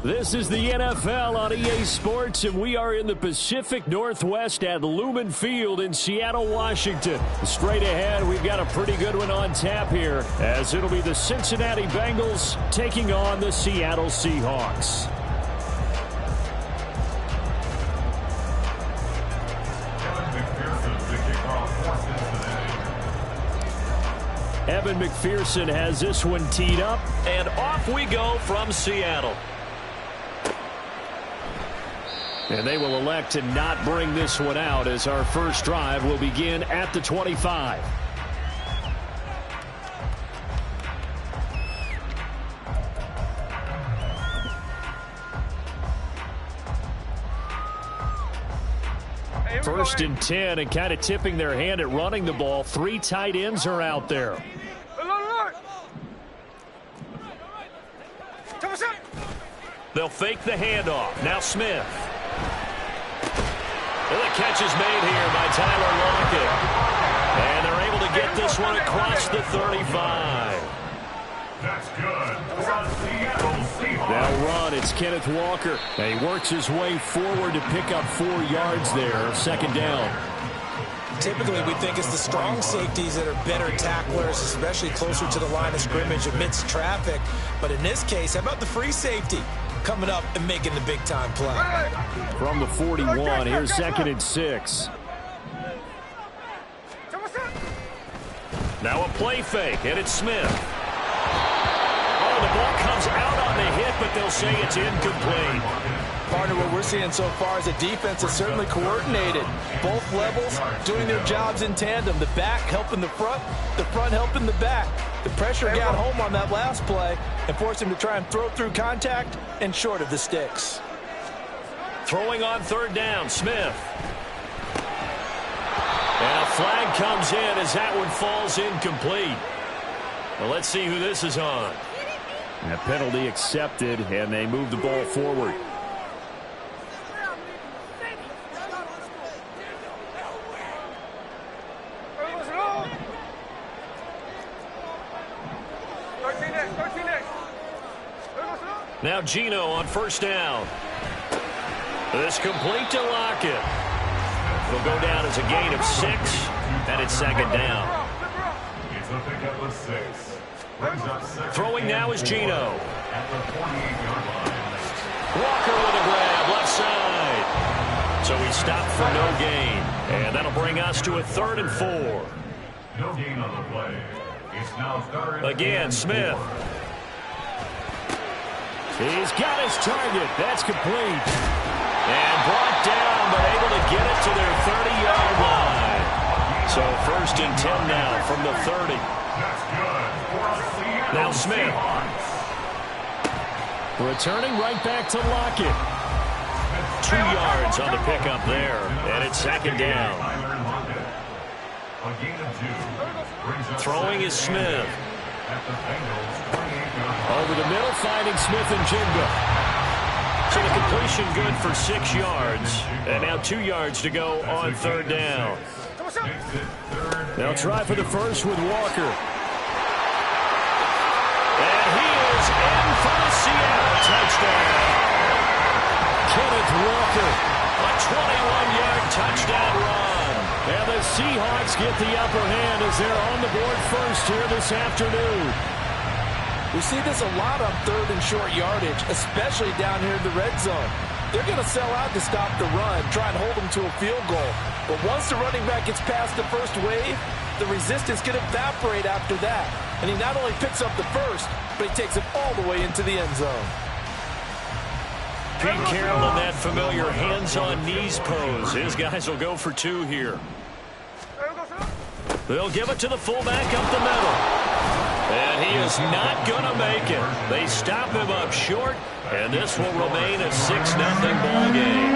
This is the NFL on EA Sports, and we are in the Pacific Northwest at Lumen Field in Seattle, Washington. Straight ahead, we've got a pretty good one on tap here, as it'll be the Cincinnati Bengals taking on the Seattle Seahawks. Evan McPherson has this one teed up, and off we go from Seattle. And they will elect to not bring this one out, as our first drive will begin at the 25. First and 10, and kind of tipping their hand at running the ball. 3 tight ends are out there. They'll fake the handoff. Now Smith. And the catch is made here by Tyler Lockett. And they're able to get this one across the 35. That's good. Now run, it's Kenneth Walker. And he works his way forward to pick up 4 yards there. Second down. Typically, we think it's the strong safeties that are better tacklers, especially closer to the line of scrimmage amidst traffic. But in this case, how about the free safety coming up and making the big-time play? From the 41, here's second and 6. Now a play fake, and it's Smith. Oh, the ball comes out on the hit, but they'll say it's incomplete. Partner, what we're seeing so far is the defense is certainly coordinated. Both levels doing their jobs in tandem. The back helping the front helping the back. The pressure got home on that last play and forced him to try and throw through contact and short of the sticks. Throwing on third down, Smith. And a flag comes in as that one falls incomplete. Well, let's see who this is on. A penalty accepted, and they move the ball forward. Now Geno on first down. This complete to Lockett. Will go down as a gain of 6, and it's second down. It's a pickup of 6. Brings up 6. Throwing now is Geno. Walker with a grab, left side. So he stopped for no gain. And that'll bring us to a 3rd and 4. No gain on the play. It's now 3rd. Again, Smith. He's got his target. That's complete. And brought down, but able to get it to their 30-yard line. So 1st and 10 now from the 30. That's good. Now Smith. Returning right back to Lockett. 2 yards on the pickup there. And it's second down. Throwing is Smith. Over the middle, finding Smith and Jigba. So the completion good for 6 yards. And now 2 yards to go on third down. They'll try for the first with Walker. And he is in for the Seattle touchdown. Kenneth Walker, a 21-yard touchdown run. And the Seahawks get the upper hand as they're on the board first here this afternoon. We see this a lot on 3rd and short yardage, especially down here in the red zone. They're going to sell out to stop the run, try and hold them to a field goal. But once the running back gets past the first wave, the resistance can evaporate after that. And he not only picks up the first, but he takes it all the way into the end zone. Pete Carroll in that familiar hands-on-knees pose. His guys will go for 2 here. They'll give it to the fullback up the middle. And he is not going to make it. They stop him up short, and this will remain a 6-0 ball game.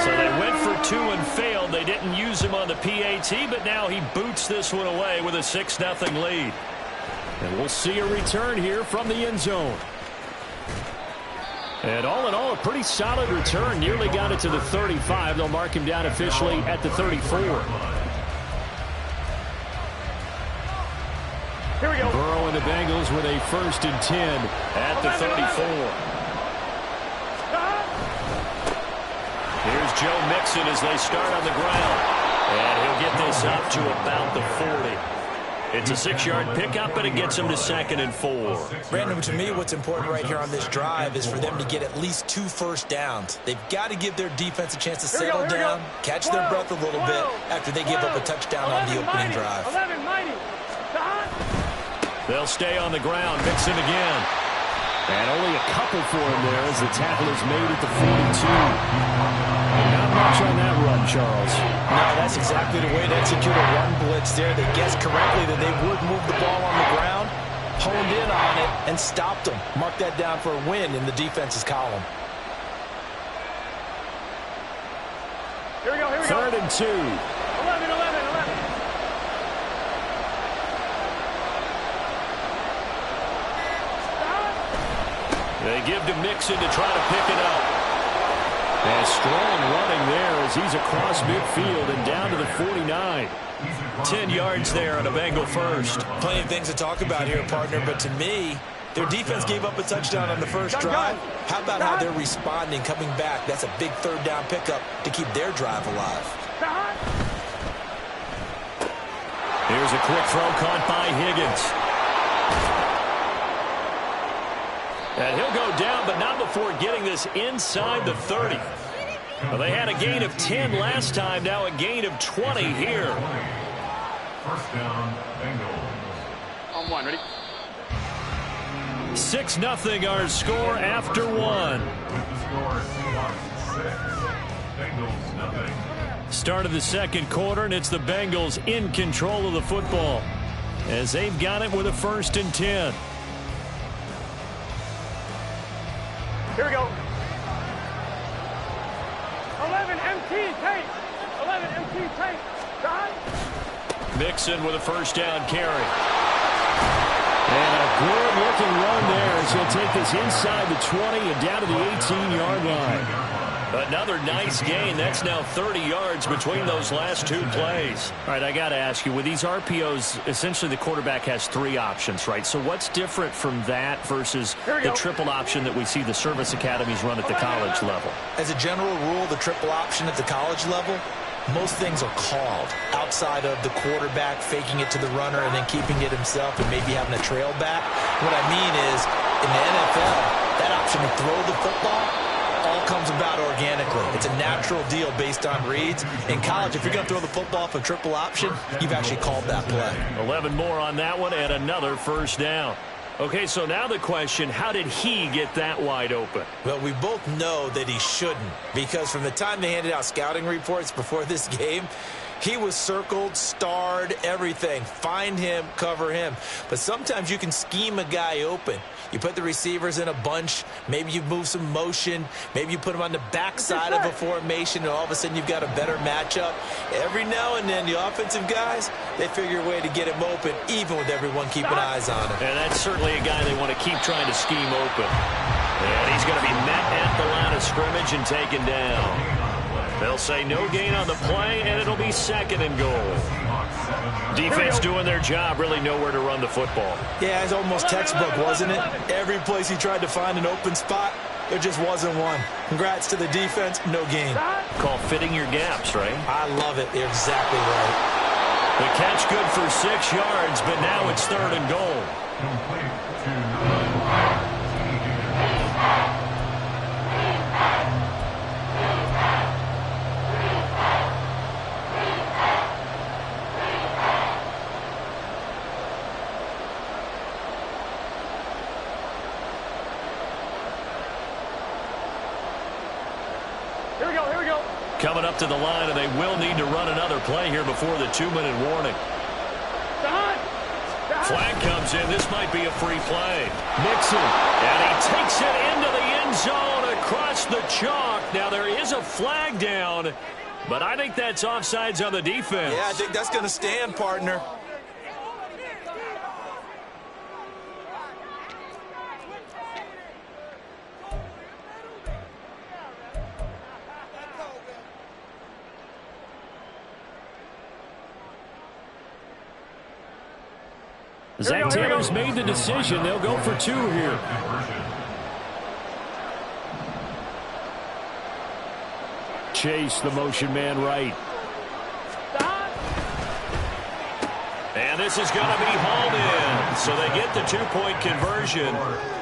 So they went for 2 and failed. They didn't use him on the PAT, but now he boots this one away with a 6-0 lead. And we'll see a return here from the end zone. And all in all, a pretty solid return. Nearly got it to the 35. They'll mark him down officially at the 34. Here we go. Burrow and the Bengals with a 1st and 10 at the 34. Here's Joe Mixon as they start on the ground. And he'll get this up to about the 40. It's a 6-yard pickup, and it gets him to 2nd and 4. Brandon, to me, what's important right here on this drive is for them to get at least 2 first downs. They've got to give their defense a chance to settle down, catch their breath a little bit after they give up a touchdown on the opening drive. They'll stay on the ground. Mixon again. And only a couple for him there as the tackle is made at the 42. Not much on that run, Charles. No, that's exactly the way to execute a run blitz there. They guessed correctly that they would move the ball on the ground, honed in on it, and stopped them. Mark that down for a win in the defense's column. Here we go, here we go. 3rd and 2. 11. They give to Mixon to try to pick it up. And strong running there as he's across midfield and down to the 49. 10 yards there on a Bengal first. Plenty of things to talk about here, partner, but to me, their defense gave up a touchdown on the first drive. How about how they're responding, coming back? That's a big 3rd down pickup to keep their drive alive. Here's a quick throw caught by Higgins. And he'll go down, but not before getting this inside the 30. Well, they had a gain of 10 last time, now a gain of 20 here. 1st down, Bengals. On 1, ready? 6-0 our score after 1. With the score, Seahawks 6, Bengals 0. Start of the 2nd quarter, and it's the Bengals in control of the football as they've got it with a 1st and 10. Here we go. 11 MT tape. 11 MT tape. God. Mixon with a 1st down carry. And a good-looking run there as he'll take this inside the 20 and down to the 18-yard line. Another nice gain. That's now 30 yards between those last 2 plays. All right, I got to ask you, with these RPOs, essentially the quarterback has 3 options, right? So what's different from that versus the triple option that we see the service academies run at the college level? As a general rule, the triple option at the college level, most things are called outside of the quarterback faking it to the runner and then keeping it himself and maybe having a trail back. What I mean is, in the NFL, that option to throw the football all comes about organically. It's a natural deal based on reads. In college, if you're going to throw the football for triple option, you've actually called that play. 11 more on that one and another 1st down. Okay, so now the question, how did he get that wide open? Well, we both know that he shouldn't, because from the time they handed out scouting reports before this game, he was circled, starred, everything. Find him, cover him. But sometimes you can scheme a guy open. You put the receivers in a bunch. Maybe you move some motion. Maybe you put them on the backside of a formation, and all of a sudden you've got a better matchup. Every now and then, the offensive guys, they figure a way to get him open, even with everyone keeping eyes on him. And that's certainly a guy they want to keep trying to scheme open. And he's going to be met at the line of scrimmage and taken down. They'll say no gain on the play, and it'll be 2nd and goal. Defense doing their job, really nowhere to run the football. Yeah, it's almost textbook, wasn't it? Every place he tried to find an open spot, there just wasn't one. Congrats to the defense, no gain. Call fitting your gaps, right? I love it. You're exactly right. The catch good for 6 yards, but now it's 3rd and goal. Complete to Coming up to the line, and they will need to run another play here before the 2-minute warning. Flag comes in. This might be a free play. Mixon, and he takes it into the end zone across the chalk. Now, there is a flag down, but I think that's offsides on the defense. Yeah, I think that's going to stand, partner. Zach Taylor's made the decision. They'll go for 2 here. Chase, the motion man right. And this is going to be hauled in. So they get the 2-point conversion.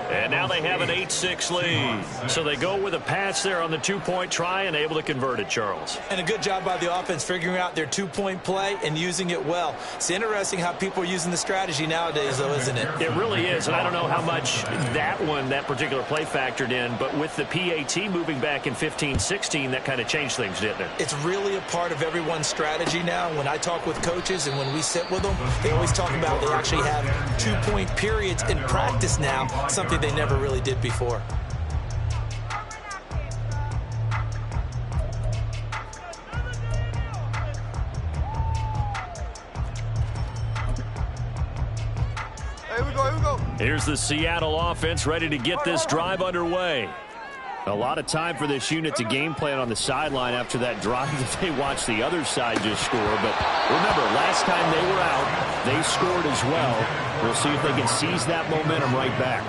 And now they have an 8-6 lead. So they go with a pass there on the 2-point try and able to convert it, Charles. And a good job by the offense figuring out their 2-point play and using it well. It's interesting how people are using the strategy nowadays, though, isn't it? It really is. And I don't know how much that particular play factored in. But with the PAT moving back in 15-16, that kind of changed things, didn't it? It's really a part of everyone's strategy now. When I talk with coaches and when we sit with them, they always talk about they actually have 2-point periods in practice now, something they never really did before. Here we go. Here's the Seattle offense ready to get this drive underway. A lot of time for this unit to game plan on the sideline after that drive that they watched the other side just score. But remember, last time they were out, they scored as well. We'll see if they can seize that momentum right back.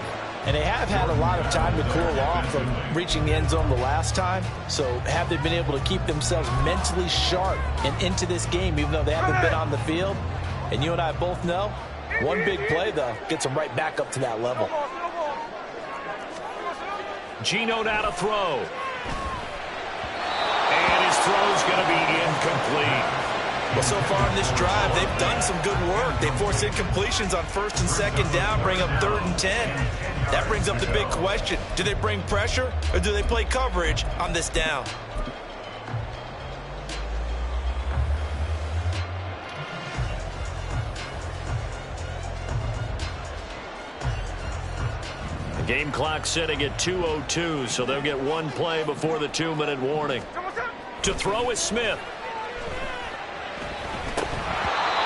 And they have had a lot of time to cool off from reaching the end zone the last time. So have they been able to keep themselves mentally sharp and into this game, even though they haven't been on the field? And you and I both know, one big play, though, gets them right back up to that level. Geno now to throw. And his throw's going to be incomplete. Well, so far in this drive, they've done some good work. They force incompletions on 1st and 2nd down, bring up 3rd and 10. That brings up the big question. Do they bring pressure or do they play coverage on this down? The game clock setting at 2:02, so they'll get one play before the 2-minute warning. To throw is Smith.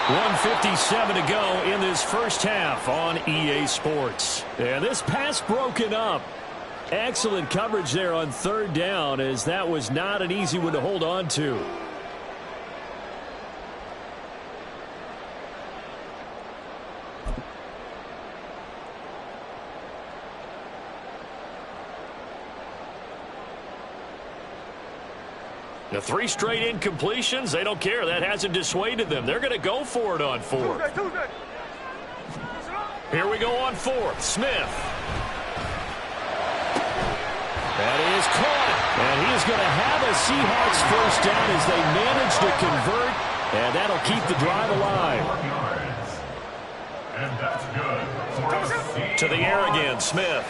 1:57 to go in this first half on EA Sports. And this pass broken up. Excellent coverage there on 3rd down, as that was not an easy one to hold on to. The 3 straight incompletions, they don't care. That hasn't dissuaded them. They're going to go for it on 4th. Here we go on 4th. Smith. That is caught. And he is going to have a Seahawks first down as they manage to convert. And that'll keep the drive alive. And that's good. To the air again, Smith.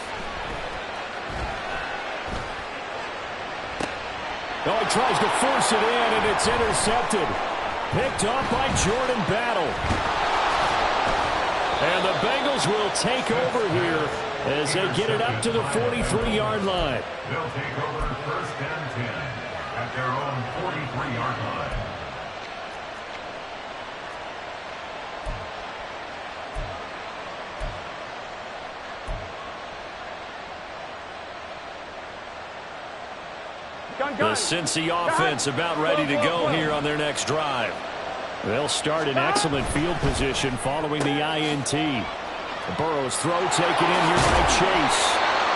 Oh, he tries to force it in, and it's intercepted. Picked off by Jordan Battle. And the Bengals will take over here as they get it up to the 43-yard line. They'll take over 1st and 10 at their own 43-yard line. The Cincy offense about ready to go here on their next drive. They'll start in excellent field position following the INT. Burrow's throw taken in here by Chase.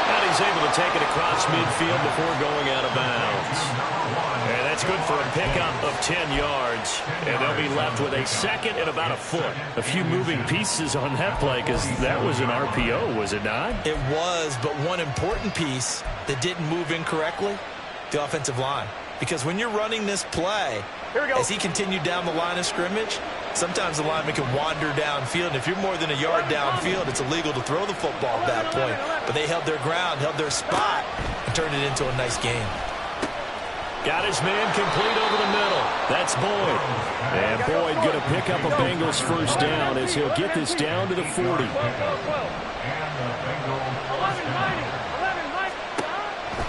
And he's able to take it across midfield before going out of bounds. And that's good for a pickup of 10 yards. And they'll be left with a 2nd and about a foot. A few moving pieces on that play because that was an RPO, was it not? It was, but one important piece that didn't move incorrectly, the offensive line. Because when you're running this play, as he continued down the line of scrimmage, sometimes the lineman can wander downfield. And if you're more than a yard downfield, it's illegal to throw the football at that point. But they held their ground, held their spot, and turned it into a nice game. Got his man complete over the middle. That's Boyd. And Boyd going to pick up a Bengals first down as he'll get this down to the 40.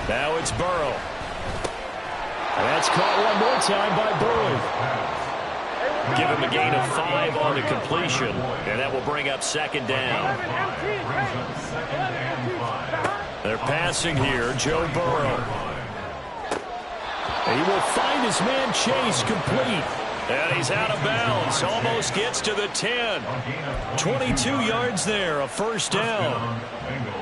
Now it's Burrow. And that's caught one more time by Boyd. Give him a gain of 5 on the completion, and that will bring up 2nd down. They're passing here, Joe Burrow. He will find his man Chase complete. And he's out of bounds. Almost gets to the 10. 22 yards there, a first down.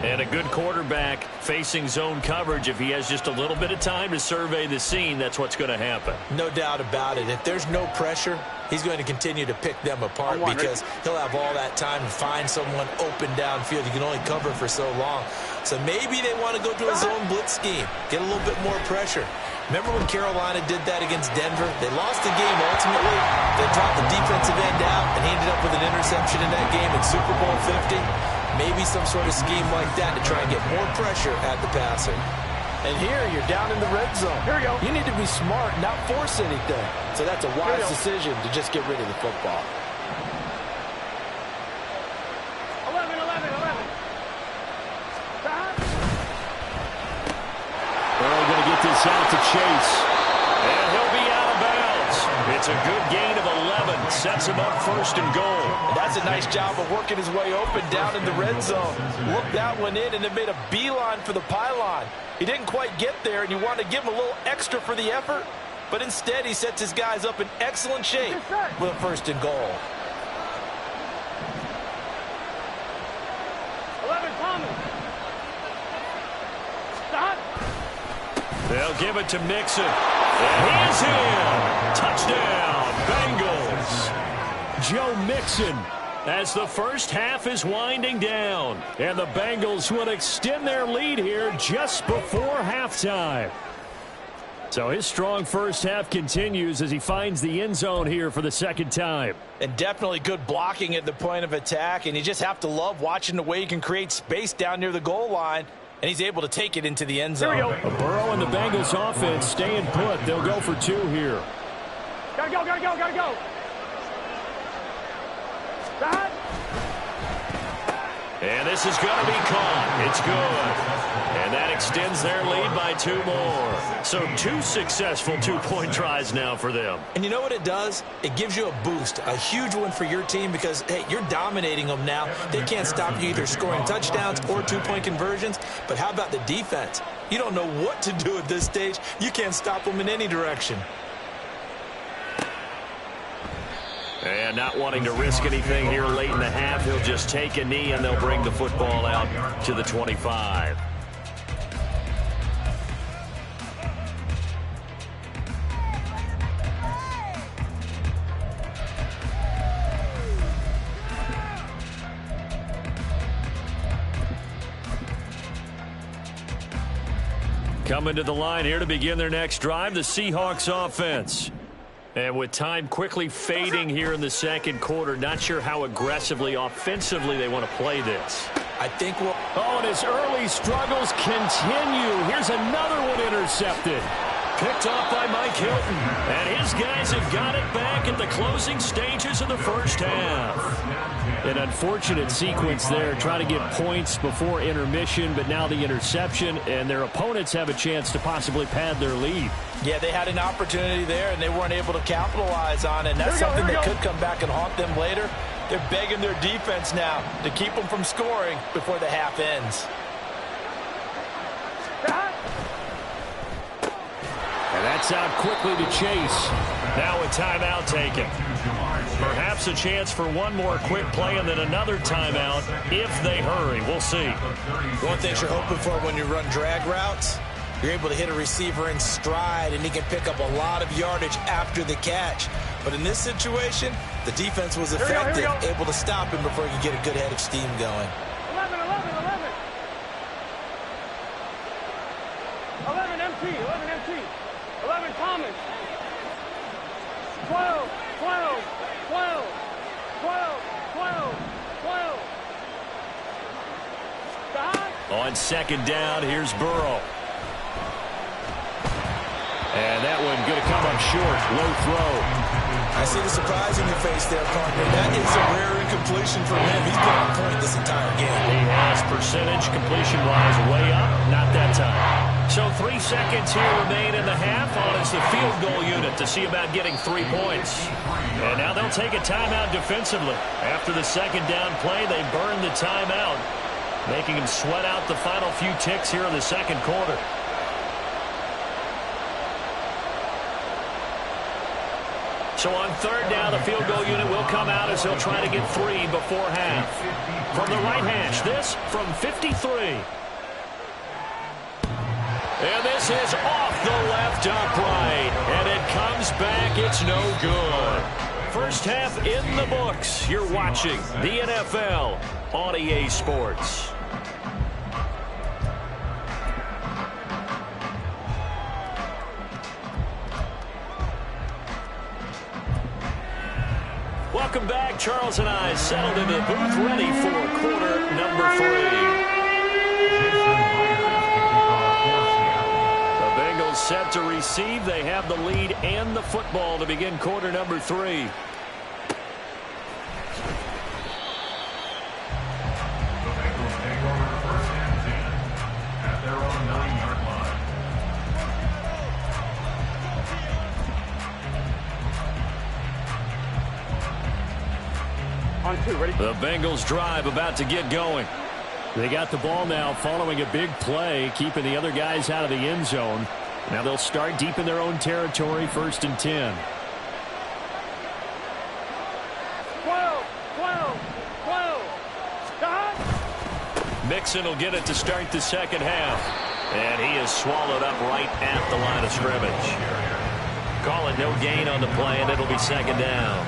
And a good quarterback facing zone coverage. If he has just a little bit of time to survey the scene, that's what's going to happen. No doubt about it. If there's no pressure, he's going to continue to pick them apart because he'll have all that time to find someone open downfield. You can only cover for so long. So maybe they want to go to a zone blitz scheme, get a little bit more pressure. Remember when Carolina did that against Denver? They lost the game ultimately. They dropped the defensive end out, and he ended up with an interception in that game in Super Bowl 50. Maybe some sort of scheme like that to try and get more pressure at the passer. And here, you're down in the red zone. Here we go. You need to be smart, not force anything. So that's a wise decision to just get rid of the football. 11, 11, 11. Stop. Burrow going to get this out to Chase. And he'll be out of bounds. It's a good gain of 11. Sets him up first and goal. And that's a nice job of working his way open down in the red zone. Looked that one in and then made a beeline for the pylon. He didn't quite get there, and you want to give him a little extra for the effort. But instead, he sets his guys up in excellent shape with a first and goal. 11, Thomas. Stop. They'll give it to Mixon. And he's in. Touchdown, Bengals. Joe Mixon as the first half is winding down. And the Bengals will extend their lead here just before halftime. So his strong first half continues as he finds the end zone here for the second time. And definitely good blocking at the point of attack. And you just have to love watching the way he can create space down near the goal line. And he's able to take it into the end zone. Burrow and the Bengals offense staying put. They'll go for 2 here. Gotta go, gotta go, gotta go. Stop. And this is going to be caught. It's good. And that extends their lead by 2 more. So 2 successful 2-point tries now for them. And you know what it does? It gives you a boost, a huge one for your team because, hey, you're dominating them now. They can't stop you either scoring touchdowns or 2-point conversions. But how about the defense? You don't know what to do at this stage. You can't stop them in any direction. And not wanting to risk anything here late in the half, he'll just take a knee and they'll bring the football out to the 25. Coming to the line here to begin their next drive, the Seahawks offense. And with time quickly fading here in the second quarter, not sure how aggressively, offensively they want to play this. I think we'll... Oh, and his early struggles continue. Here's another one intercepted. Picked off by Mike Hilton. And his guys have got it back at the closing stages of the first half. An unfortunate sequence there, trying to get points before intermission, but now the interception, and their opponents have a chance to possibly pad their lead. Yeah, they had an opportunity there, and they weren't able to capitalize on it. And that's something that could come back and haunt them later. They're begging their defense now to keep them from scoring before the half ends. And that's out quickly to Chase. Now a timeout taken. Perhaps a chance for one more quick play and then another timeout if they hurry. We'll see. One thing you're hoping for when you run drag routes, you're able to hit a receiver in stride, and he can pick up a lot of yardage after the catch. But in this situation, the defense was effective, able to stop him before he could get a good head of steam going. 11, 11, 11. 11 MT, 11 MT. 11 Thomas. 12, 12, 12, 12, 12, 12. Stop. On second down, here's Burrow. And that one going to come up short. Low throw. I see the surprise in your face there, partner. That is a rare incompletion for him. He's been on point this entire game. He has percentage completion-wise way up. Not that time. So 3 seconds here remain in the half on as the field goal unit to see about getting 3 points. And now they'll take a timeout defensively. After the second down play, they burn the timeout, making them sweat out the final few ticks here in the second quarter. So on third down, the field goal unit will come out as they'll try to get 3 before half. From the right hash, this from 53. And this is off the left upright. And it comes back. It's no good. First half in the books. You're watching the NFL on EA Sports. Welcome back. Charles and I settled into the booth, ready for quarter number 3. The Bengals set to receive. They have the lead and the football to begin quarter number 3. The Bengals take over first and 10 at their own 9-yard line. On 2, ready? The Bengals drive about to get going. They got the ball now following a big play, keeping the other guys out of the end zone. Now they'll start deep in their own territory, 1st and 10. 12. Stop. Mixon will get it to start the second half. And he is swallowed up right at the line of scrimmage. Call it no gain on the play, and it'll be second down.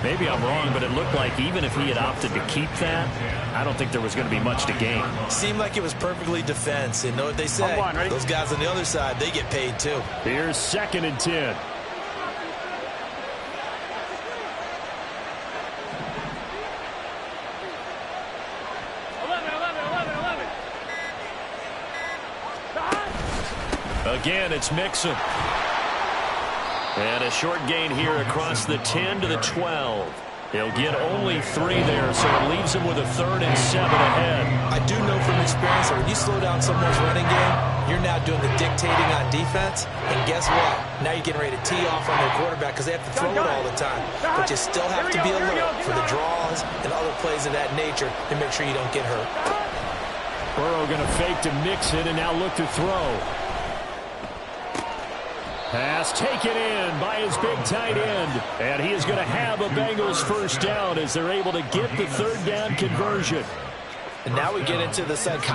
Maybe I'm wrong, but it looked like even if he had opted to keep that, I don't think there was going to be much to gain. Seemed like it was perfectly defense. And know what they say? On, ready? Those guys on the other side, they get paid too. Here's 2nd and 10. Again, it's Mixon. And a short gain here across the 10 to the 12. He'll get only 3 there, so it leaves him with a 3rd and 7 ahead. I do know from experience that when you slow down someone's running game, you're now doing the dictating on defense. And guess what? Now you're getting ready to tee off on their quarterback because they have to throw it all the time. But you still have to be alert for the draws and other plays of that nature to make sure you don't get hurt. Burrow going to fake to Mixon and now look to throw. Pass taken in by his big tight end. And he is going to have a Bengals first down as they're able to get the 3rd down conversion. And now we get into the psychology.